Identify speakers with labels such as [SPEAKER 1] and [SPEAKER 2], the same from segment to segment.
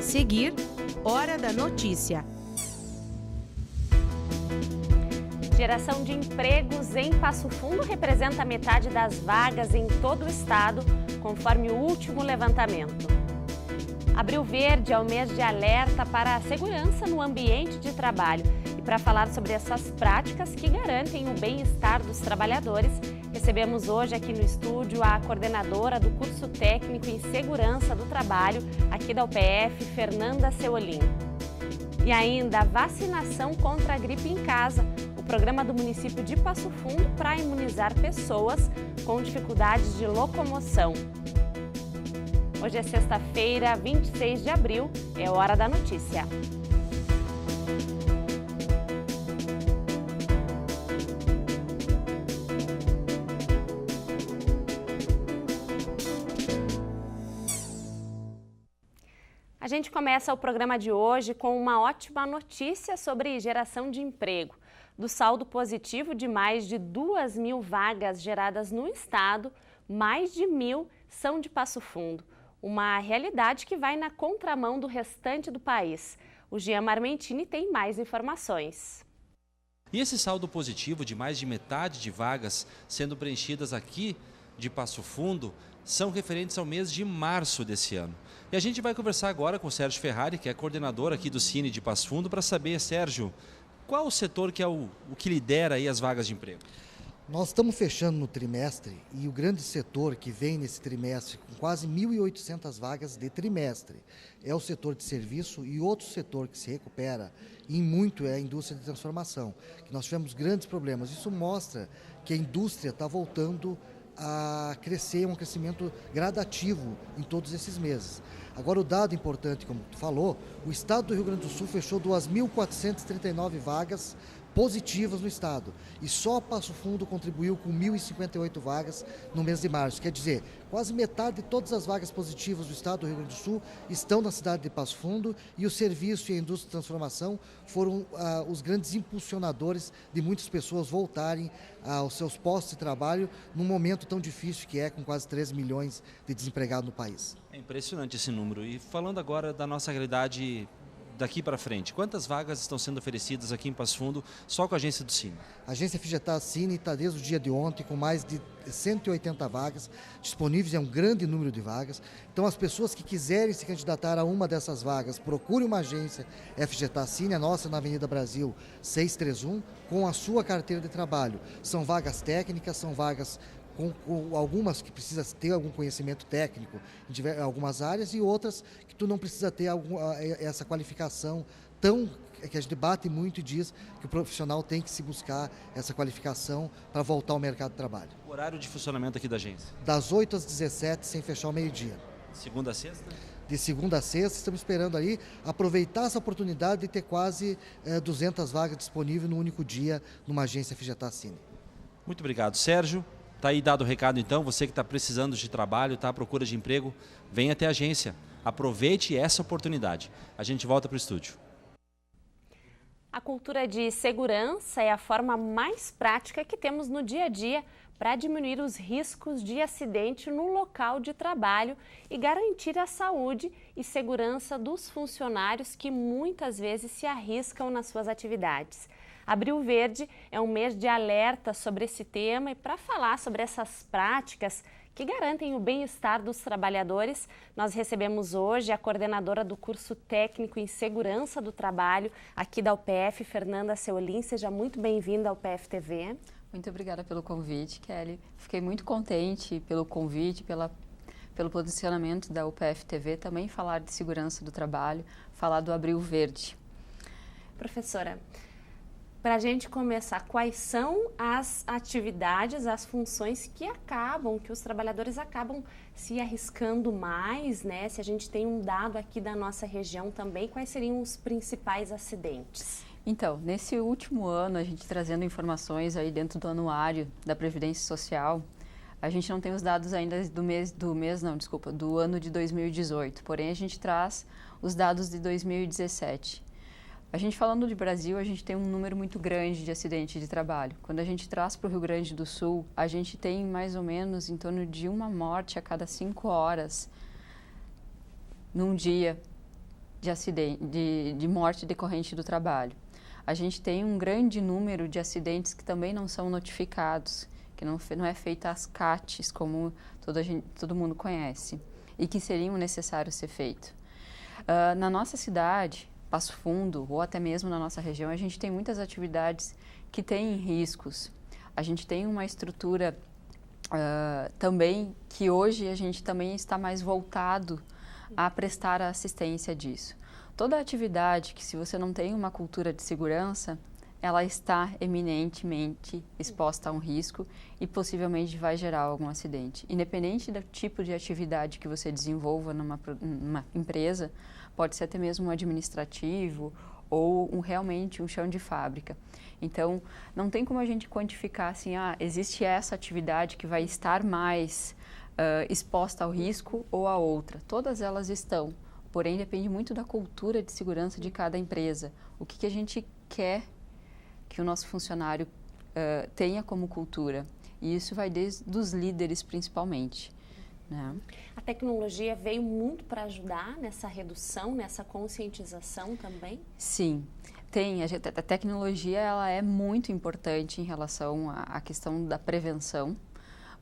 [SPEAKER 1] seguir, Hora da Notícia.
[SPEAKER 2] Geração de empregos em Passo Fundo representa metade das vagas em todo o estado, conforme o último levantamento. Abril Verde é o mês de alerta para a segurança no ambiente de trabalho. E para falar sobre essas práticas que garantem o bem-estar dos trabalhadores, recebemos hoje aqui no estúdio a coordenadora do curso técnico em segurança do trabalho aqui da UPF, Fernanda Seolim. E ainda a vacinação contra a gripe em casa, o programa do município de Passo Fundo para imunizar pessoas com dificuldades de locomoção. Hoje é sexta-feira, 26 de abril, é Hora da Notícia. A gente começa o programa de hoje com uma ótima notícia sobre geração de emprego. Do saldo positivo de mais de 2.000 vagas geradas no estado, mais de 1.000 são de Passo Fundo. Uma realidade que vai na contramão do restante do país. O Jean Marmentini tem mais informações.
[SPEAKER 3] E esse saldo positivo de mais de metade de vagas sendo preenchidas aqui de Passo Fundo são referentes ao mês de março desse ano. E a gente vai conversar agora com o Sérgio Ferrari, que é coordenador aqui do Cine de Passo Fundo, para saber, Sérgio, qual o setor que é o que lidera aí as vagas de emprego?
[SPEAKER 4] Nós estamos fechando no trimestre e o grande setor que vem nesse trimestre com quase 1.800 vagas de trimestre é o setor de serviço, e outro setor que se recupera e muito é a indústria de transformação, que nós tivemos grandes problemas. Isso mostra que a indústria está voltando a crescer, um crescimento gradativo em todos esses meses. Agora, o dado importante, como tu falou, o estado do Rio Grande do Sul fechou 2.439 vagas positivas no estado, e só Passo Fundo contribuiu com 1.058 vagas no mês de março. Quer dizer, quase metade de todas as vagas positivas do estado do Rio Grande do Sul estão na cidade de Passo Fundo, e o serviço e a indústria de transformação foram os grandes impulsionadores de muitas pessoas voltarem aos seus postos de trabalho num momento tão difícil que é, com quase 13 milhões de desempregados no país.
[SPEAKER 3] É impressionante esse número. E falando agora da nossa realidade daqui para frente, quantas vagas estão sendo oferecidas aqui em Passo Fundo só com a agência do Cine?
[SPEAKER 4] A agência FGTAS Cine está desde o dia de ontem com mais de 180 vagas disponíveis, é um grande número de vagas. Então, as pessoas que quiserem se candidatar a uma dessas vagas, procure uma agência FGTAS Cine, a nossa na Avenida Brasil 631, com a sua carteira de trabalho. São vagas técnicas, são vagas com algumas que precisa ter algum conhecimento técnico em algumas áreas, e outras que tu não precisa ter essa qualificação que a gente bate muito e diz que o profissional tem que se buscar essa qualificação para voltar ao mercado de trabalho.
[SPEAKER 3] O horário de funcionamento aqui da agência?
[SPEAKER 4] Das 8 às 17, sem fechar ao meio-dia.
[SPEAKER 3] Segunda a sexta?
[SPEAKER 4] De segunda a sexta, estamos esperando aí aproveitar essa oportunidade de ter quase 200 vagas disponíveis no único dia numa agência FGTAS Cine.
[SPEAKER 3] Muito obrigado, Sérgio. Está aí dado o recado então, você que está precisando de trabalho, está à procura de emprego, venha até a agência. Aproveite essa oportunidade. A gente volta para o estúdio.
[SPEAKER 2] A cultura de segurança é a forma mais prática que temos no dia a dia para diminuir os riscos de acidente no local de trabalho e garantir a saúde e segurança dos funcionários que muitas vezes se arriscam nas suas atividades. Abril Verde é um mês de alerta sobre esse tema, e para falar sobre essas práticas que garantem o bem-estar dos trabalhadores, nós recebemos hoje a coordenadora do curso técnico em segurança do trabalho aqui da UPF, Fernanda Seolim. Seja muito bem-vinda ao UPF TV.
[SPEAKER 5] Muito obrigada pelo convite, Kelly. Fiquei muito contente pelo convite, pelo posicionamento da UPF TV, também falar de segurança do trabalho, falar do Abril Verde.
[SPEAKER 2] Professora, para a gente começar, quais são as atividades, as funções que os trabalhadores acabam se arriscando mais, né? Se a gente tem um dado aqui da nossa região também, quais seriam os principais acidentes?
[SPEAKER 5] Então, nesse último ano, a gente trazendo informações aí dentro do anuário da Previdência Social, a gente não tem os dados ainda do ano de 2018, porém a gente traz os dados de 2017. A gente falando de Brasil, a gente tem um número muito grande de acidentes de trabalho. Quando a gente traz para o Rio Grande do Sul, a gente tem mais ou menos em torno de uma morte a cada 5 horas num dia de morte decorrente do trabalho. A gente tem um grande número de acidentes que também não são notificados, que não é feita as CATs, como todo mundo conhece, e que seriam necessários ser feito. Na nossa cidade, Passo Fundo, ou até mesmo na nossa região, a gente tem muitas atividades que têm riscos. A gente tem uma estrutura também que hoje a gente também está mais voltado a prestar a assistência disso. Toda atividade que, se você não tem uma cultura de segurança, ela está eminentemente exposta a um risco e possivelmente vai gerar algum acidente. Independente do tipo de atividade que você desenvolva numa empresa, pode ser até mesmo um administrativo ou realmente um chão de fábrica. Então, não tem como a gente quantificar assim, existe essa atividade que vai estar mais exposta ao risco ou a outra. Todas elas estão, porém depende muito da cultura de segurança de cada empresa. O que a gente quer que o nosso funcionário tenha como cultura. E isso vai desde os líderes, principalmente. Né?
[SPEAKER 2] A tecnologia veio muito para ajudar nessa redução, nessa conscientização também?
[SPEAKER 5] Sim, tem. A tecnologia ela é muito importante em relação à questão da prevenção.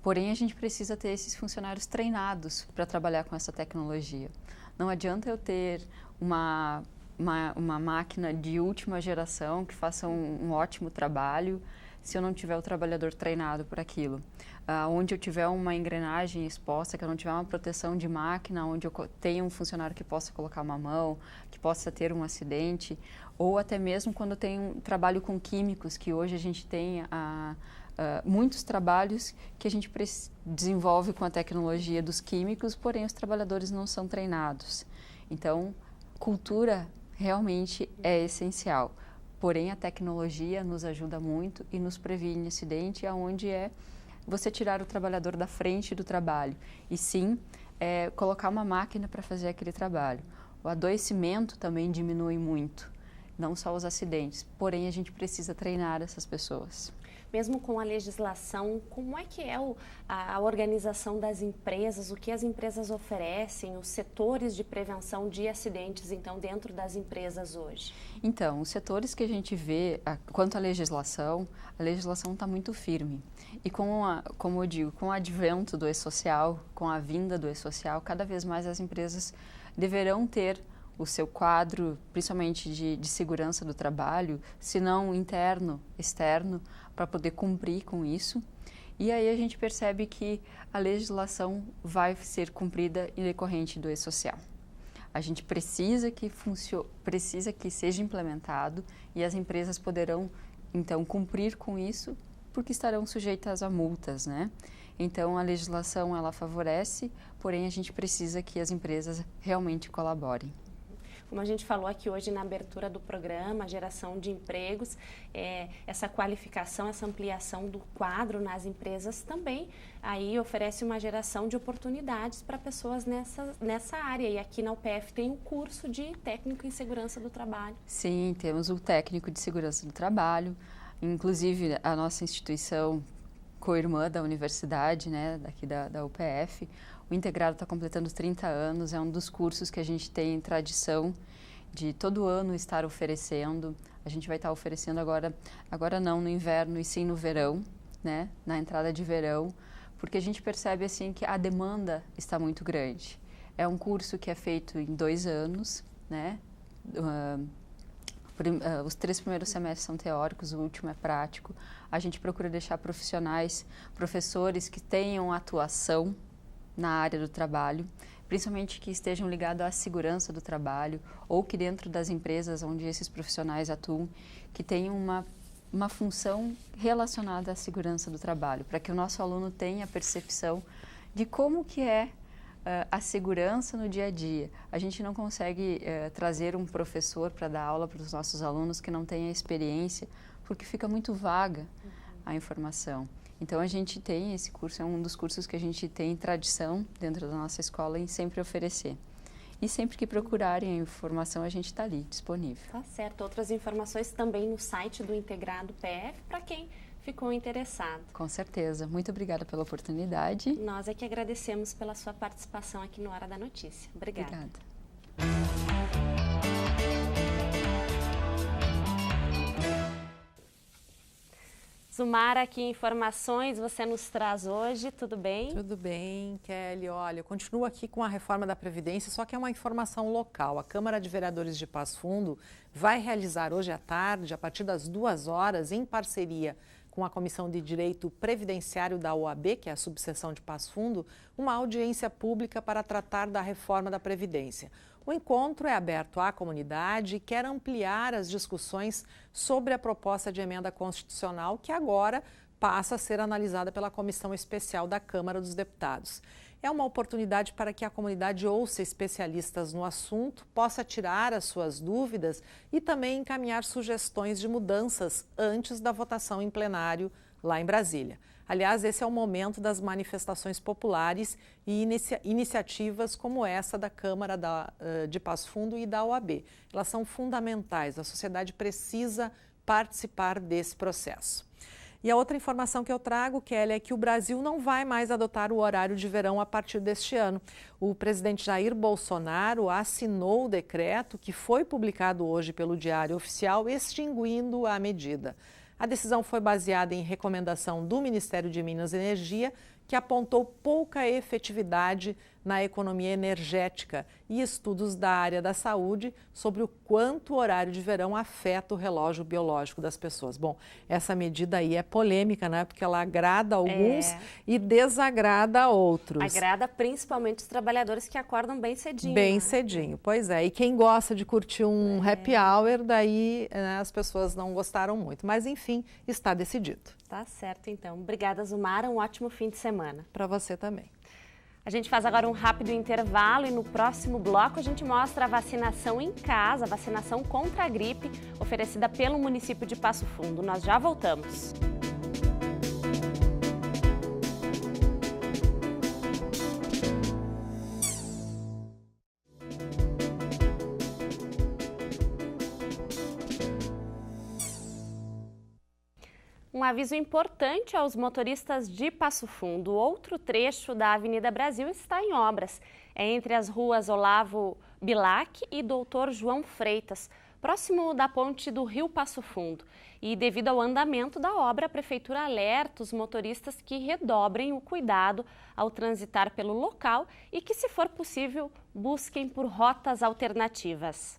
[SPEAKER 5] Porém, a gente precisa ter esses funcionários treinados para trabalhar com essa tecnologia. Não adianta eu ter uma máquina de última geração que faça um ótimo trabalho se eu não tiver o trabalhador treinado por aquilo. Onde eu tiver uma engrenagem exposta, que eu não tiver uma proteção de máquina, onde eu tenha um funcionário que possa colocar uma mão, que possa ter um acidente, ou até mesmo quando eu tenho trabalho com químicos, que hoje a gente tem muitos trabalhos que a gente desenvolve com a tecnologia dos químicos, porém os trabalhadores não são treinados. Então, cultura realmente é essencial. Porém, a tecnologia nos ajuda muito e nos previne acidente, aonde você tirar o trabalhador da frente do trabalho e sim colocar uma máquina para fazer aquele trabalho. O adoecimento também diminui muito, não só os acidentes, porém a gente precisa treinar essas pessoas.
[SPEAKER 2] Mesmo com a legislação, como é que é a organização das empresas, o que as empresas oferecem, os setores de prevenção de acidentes, então, dentro das empresas hoje?
[SPEAKER 5] Então, os setores que a gente vê, quanto à legislação, a legislação está muito firme. E como eu digo, com o advento do e-social, com a vinda do e-social, cada vez mais as empresas deverão ter o seu quadro, principalmente de segurança do trabalho, se não interno, externo, para poder cumprir com isso. E aí a gente percebe que a legislação vai ser cumprida em decorrente do e-social. A gente precisa que seja implementado e as empresas poderão, então, cumprir com isso, porque estarão sujeitas a multas, né? Então, a legislação, ela favorece, porém, a gente precisa que as empresas realmente colaborem.
[SPEAKER 2] Como a gente falou aqui hoje na abertura do programa, geração de empregos, essa qualificação, essa ampliação do quadro nas empresas também aí oferece uma geração de oportunidades para pessoas nessa área. E aqui na UPF tem um curso de técnico em segurança do trabalho.
[SPEAKER 5] Sim, temos o técnico de segurança do trabalho. Inclusive, a nossa instituição co-irmã da universidade, né, daqui da UPF, o Integrado está completando 30 anos, é um dos cursos que a gente tem tradição de todo ano estar oferecendo. A gente vai estar oferecendo agora não no inverno e sim no verão, né, na entrada de verão, porque a gente percebe assim que a demanda está muito grande. É um curso que é feito em 2 anos, né, os 3 primeiros semestres são teóricos, o último é prático. A gente procura deixar professores que tenham atuação na área do trabalho, principalmente que estejam ligados à segurança do trabalho ou que dentro das empresas onde esses profissionais atuam, que tenham uma função relacionada à segurança do trabalho, para que o nosso aluno tenha a percepção de como que é a segurança no dia a dia. A gente não consegue trazer um professor para dar aula para os nossos alunos que não tenha experiência, porque fica muito vaga a informação. Então, a gente tem esse curso, é um dos cursos que a gente tem tradição dentro da nossa escola em sempre oferecer. E sempre que procurarem a informação, a gente está ali, disponível.
[SPEAKER 2] Tá certo. Outras informações também no site do Integrado PF, para quem ficou interessado.
[SPEAKER 5] Com certeza. Muito obrigada pela oportunidade.
[SPEAKER 2] Nós é que agradecemos pela sua participação aqui no Hora da Notícia. Obrigada.
[SPEAKER 5] Obrigada.
[SPEAKER 2] Zumara, que informações você nos traz hoje? Tudo bem?
[SPEAKER 6] Tudo bem, Kelly. Olha, eu continuo aqui com a reforma da Previdência, só que é uma informação local. A Câmara de Vereadores de Passo Fundo vai realizar hoje à tarde, a partir das 2 horas, em parceria com a Comissão de Direito Previdenciário da OAB, que é a subseção de Passo Fundo, uma audiência pública para tratar da reforma da Previdência. O encontro é aberto à comunidade e quer ampliar as discussões sobre a proposta de emenda constitucional que agora passa a ser analisada pela Comissão Especial da Câmara dos Deputados. É uma oportunidade para que a comunidade ouça especialistas no assunto, possa tirar as suas dúvidas e também encaminhar sugestões de mudanças antes da votação em plenário lá em Brasília. Aliás, esse é o momento das manifestações populares e iniciativas como essa da Câmara de Passo Fundo e da OAB. Elas são fundamentais, a sociedade precisa participar desse processo. E a outra informação que eu trago, Kelly, é que o Brasil não vai mais adotar o horário de verão a partir deste ano. O presidente Jair Bolsonaro assinou o decreto que foi publicado hoje pelo Diário Oficial, extinguindo a medida. A decisão foi baseada em recomendação do Ministério de Minas e Energia, que apontou pouca efetividade na economia energética e estudos da área da saúde sobre o quanto o horário de verão afeta o relógio biológico das pessoas. Bom, essa medida aí é polêmica, né? Porque ela agrada alguns e desagrada outros.
[SPEAKER 2] Agrada principalmente os trabalhadores que acordam bem cedinho.
[SPEAKER 6] Bem
[SPEAKER 2] né?
[SPEAKER 6] cedinho, pois é. E quem gosta de curtir um happy hour, daí as pessoas não gostaram muito. Mas, enfim, está decidido.
[SPEAKER 2] Tá certo, então. Obrigada, Zumara. Um ótimo fim de semana.
[SPEAKER 6] Para você também.
[SPEAKER 2] A gente faz agora um rápido intervalo e no próximo bloco a gente mostra a vacinação em casa, a vacinação contra a gripe, oferecida pelo município de Passo Fundo. Nós já voltamos. Um aviso importante aos motoristas de Passo Fundo. Outro trecho da Avenida Brasil está em obras. É entre as ruas Olavo Bilac e Doutor João Freitas, próximo da ponte do Rio Passo Fundo. E devido ao andamento da obra, a Prefeitura alerta os motoristas que redobrem o cuidado ao transitar pelo local e que, se for possível, busquem por rotas alternativas.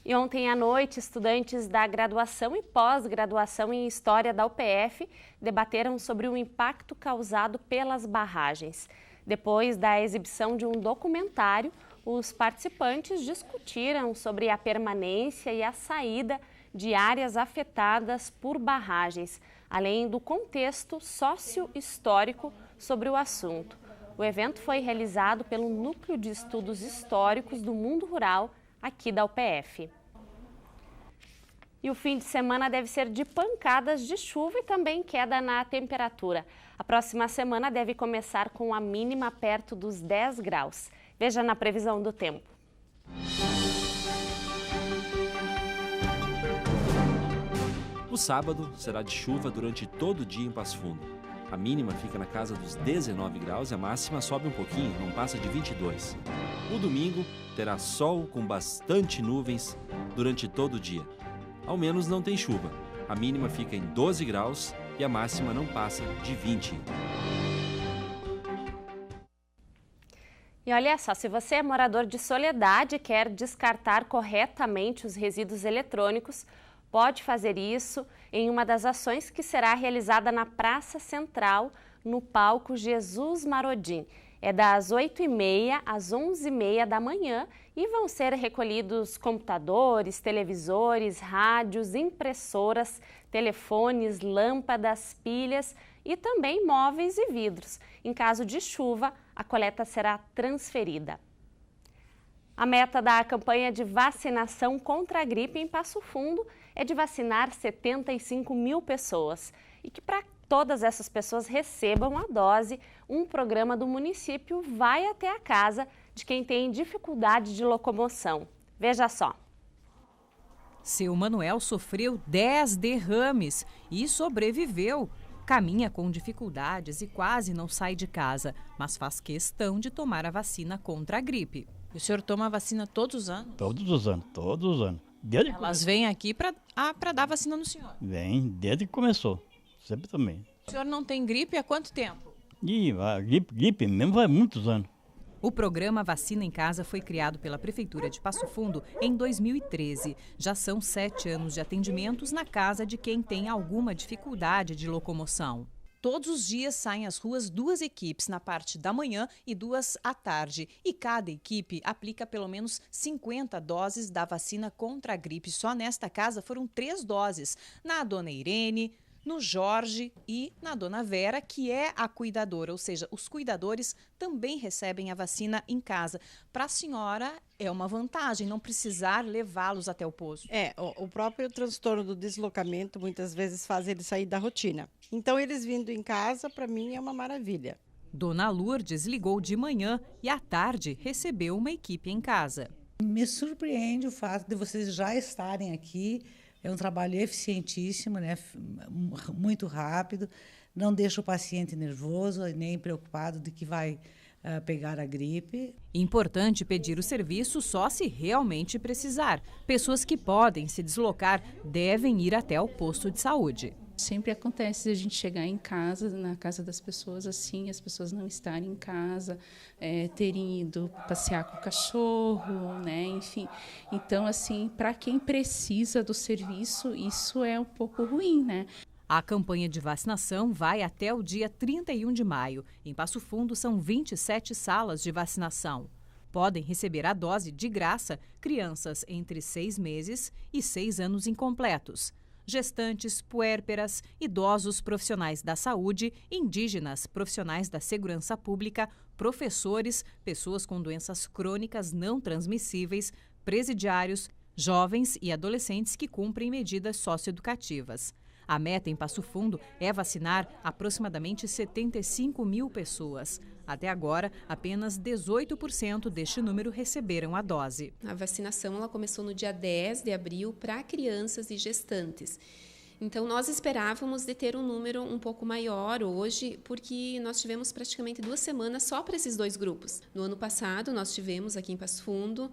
[SPEAKER 2] E ontem à noite, estudantes da graduação e pós-graduação em História da UPF debateram sobre o impacto causado pelas barragens. Depois da exibição de um documentário, os participantes discutiram sobre a permanência e a saída de áreas afetadas por barragens, além do contexto sócio-histórico sobre o assunto. O evento foi realizado pelo Núcleo de Estudos Históricos do Mundo Rural, aqui da UPF. E o fim de semana deve ser de pancadas de chuva e também queda na temperatura. A próxima semana deve começar com a mínima perto dos 10 graus. Veja na previsão do tempo.
[SPEAKER 3] O sábado será de chuva durante todo o dia em Passo Fundo. A mínima fica na casa dos 19 graus e a máxima sobe um pouquinho, não passa de 22. O domingo terá sol com bastante nuvens durante todo o dia. Ao menos não tem chuva. A mínima fica em 12 graus e a máxima não passa de 20.
[SPEAKER 2] E olha só, se você é morador de Soledade e quer descartar corretamente os resíduos eletrônicos, pode fazer isso em uma das ações que será realizada na Praça Central, no palco Jesus Marodim. É das 8h30 às 11h30 da manhã e vão ser recolhidos computadores, televisores, rádios, impressoras, telefones, lâmpadas, pilhas e também móveis e vidros. Em caso de chuva, a coleta será transferida. A meta da campanha de vacinação contra a gripe em Passo Fundo é de vacinar 75 mil pessoas e que para todas essas pessoas recebam a dose, um programa do município vai até a casa de quem tem dificuldade de locomoção. Veja só.
[SPEAKER 7] Seu Manuel sofreu 10 derrames e sobreviveu. Caminha com dificuldades e quase não sai de casa, mas faz questão de tomar a vacina contra a gripe.
[SPEAKER 8] O senhor toma a vacina todos os anos?
[SPEAKER 9] Todos os anos.
[SPEAKER 8] Elas vêm aqui para dar vacina no senhor?
[SPEAKER 9] Vem, desde que começou. sempre tomei.
[SPEAKER 8] O senhor não tem gripe há quanto tempo?
[SPEAKER 9] E a gripe mesmo faz muitos anos.
[SPEAKER 7] O programa Vacina em Casa foi criado pela Prefeitura de Passo Fundo em 2013. Já são 7 anos de atendimentos na casa de quem tem alguma dificuldade de locomoção.
[SPEAKER 8] Todos os dias saem às ruas 2 equipes, na parte da manhã e 2 à tarde. E cada equipe aplica pelo menos 50 doses da vacina contra a gripe. Só nesta casa foram 3 doses. Na Dona Irene, no Jorge e na Dona Vera, que é a cuidadora, ou seja, os cuidadores também recebem a vacina em casa. Para a senhora é uma vantagem não precisar levá-los até o posto.
[SPEAKER 10] O próprio transtorno do deslocamento muitas vezes faz eles sair da rotina. Então, eles vindo em casa, para mim, é uma maravilha.
[SPEAKER 7] Dona Lourdes ligou de manhã e à tarde recebeu uma equipe em casa.
[SPEAKER 11] Me surpreende o fato de vocês já estarem aqui. É um trabalho eficientíssimo, né? Muito rápido, não deixa o paciente nervoso nem preocupado de que vai pegar a gripe.
[SPEAKER 7] Importante pedir o serviço só se realmente precisar. Pessoas que podem se deslocar devem ir até o posto de saúde.
[SPEAKER 12] Sempre acontece a gente chegar em casa, na casa das pessoas, assim, as pessoas não estarem em casa, terem ido passear com o cachorro, né? Enfim. Então, assim, para quem precisa do serviço, isso é um pouco ruim, né?
[SPEAKER 7] A campanha de vacinação vai até o dia 31 de maio. Em Passo Fundo, são 27 salas de vacinação. Podem receber a dose de graça crianças entre 6 meses e 6 anos incompletos. Gestantes, puérperas, idosos profissionais da saúde, indígenas, profissionais da segurança pública, professores, pessoas com doenças crônicas não transmissíveis, presidiários, jovens e adolescentes que cumprem medidas socioeducativas. A meta em Passo Fundo é vacinar aproximadamente 75 mil pessoas. Até agora, apenas 18% deste número receberam a dose.
[SPEAKER 13] A vacinação ela começou no dia 10 de abril para crianças e gestantes. Então, nós esperávamos de ter um número um pouco maior hoje, porque nós tivemos praticamente 2 semanas só para esses 2 grupos. No ano passado, nós tivemos aqui em Passo Fundo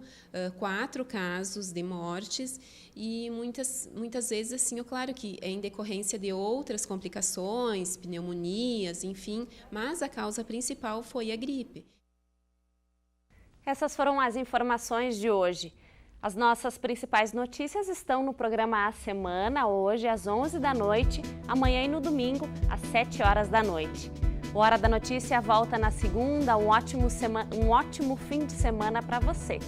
[SPEAKER 13] 4 casos de mortes e muitas vezes, assim, claro que é em decorrência de outras complicações, pneumonias, enfim, mas a causa principal foi a gripe.
[SPEAKER 2] Essas foram as informações de hoje. As nossas principais notícias estão no programa A Semana, hoje às 11 da noite, amanhã e no domingo, às 7 horas da noite. O Hora da Notícia volta na segunda, um ótimo fim de semana para você.